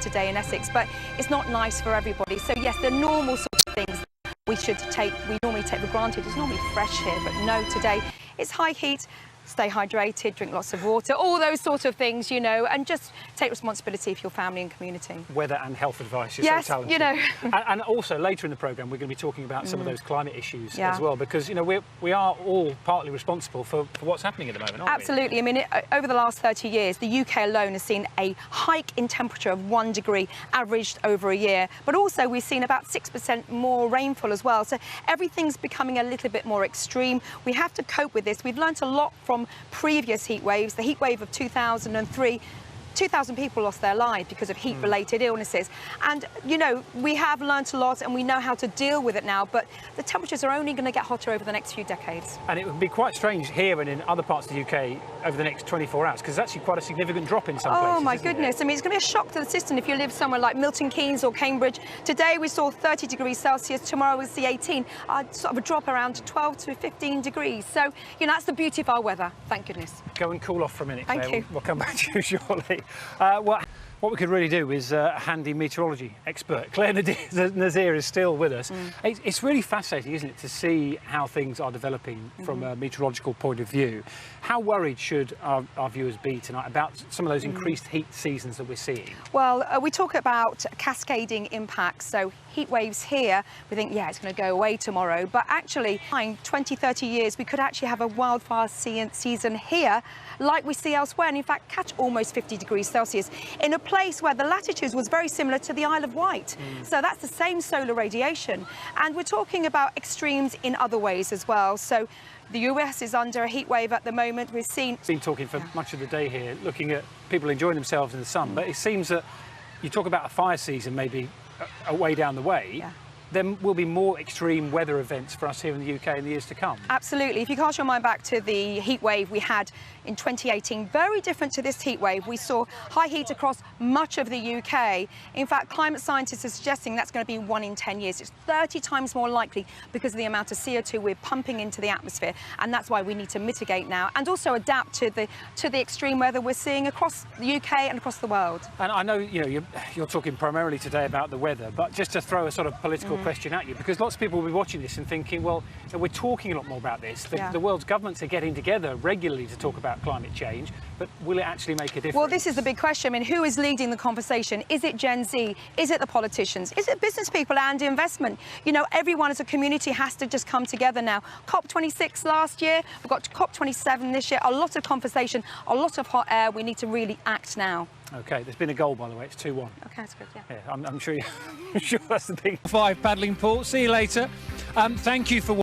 today in Essex, but it's not nice for everybody. So yes, the normal sort of things we normally take for granted. It's normally fresh here, but no, today it's high heat. Stay hydrated, drink lots of water, all those sort of things, you know, and just take responsibility for your family and community. Weather and health advice, you're yes, so talented. You know. and also later in the programme, we're going to be talking about some of those climate issues as well, because, you know, we are all partly responsible for what's happening at the moment, aren't Absolutely. we? I mean, over the last 30 years, the UK alone has seen a hike in temperature of 1 degree averaged over a year, but also we've seen about 6% more rainfall as well. So everything's becoming a little bit more extreme. We have to cope with this. We've learnt a lot from previous heat waves. The heat wave of 2003, 2,000 people lost their lives because of heat-related illnesses. And, you know, we have learnt a lot and we know how to deal with it now, but the temperatures are only going to get hotter over the next few decades. And it would be quite strange here and in other parts of the UK over the next 24 hours, because it's actually quite a significant drop in some places. Oh, my goodness. I mean, it's going to be a shock to the system if you live somewhere like Milton Keynes or Cambridge. Today we saw 30 degrees Celsius, tomorrow we'll see 18, sort of a drop around 12 to 15 degrees. So, you know, that's the beauty of our weather, thank goodness. Go and cool off for a minute, Clare. Thank you. We'll come back to you shortly. What we could really do is a handy meteorology expert. Clare Nasir is still with us. It's really fascinating, isn't it, to see how things are developing from a meteorological point of view. How worried should our viewers be tonight about some of those increased heat seasons that we're seeing? Well, we talk about cascading impacts, so heat waves here, we think, yeah, it's going to go away tomorrow, but actually in 20, 30 years, we could actually have a wildfire season here like we see elsewhere, and in fact catch almost 50 degrees Celsius in a place where the latitude was very similar to the Isle of Wight. So that's the same solar radiation. And we're talking about extremes in other ways as well. So the US is under a heat wave at the moment. We've been talking for much of the day here, looking at people enjoying themselves in the sun, but it seems that you talk about a fire season maybe a way down the way. There will be more extreme weather events for us here in the UK in the years to come. Absolutely. If you cast your mind back to the heat wave we had in 2018, very different to this heat wave. We saw high heat across much of the UK. In fact, climate scientists are suggesting that's going to be 1 in 10 years. It's 30 times more likely because of the amount of CO2 we're pumping into the atmosphere, and that's why we need to mitigate now and also adapt to the extreme weather we're seeing across the UK and across the world. And I know, you know, you're talking primarily today about the weather, but just to throw a sort of political question at you, because lots of people will be watching this and thinking, well, we're talking a lot more about this. The world's governments are getting together regularly to talk about climate change, but will it actually make a difference? Well, this is the big question. I mean, who is leading the conversation? Is it Gen Z? Is it the politicians? Is it business people and investment? You know, everyone as a community has to just come together now. COP26 last year, we've got COP27 this year, a lot of conversation, a lot of hot air. We need to really act now. OK, there's been a goal, by the way. It's 2-1. OK, that's good, yeah I'm sure, I'm sure that's the big... 5 paddling pool. See you later. Thank you for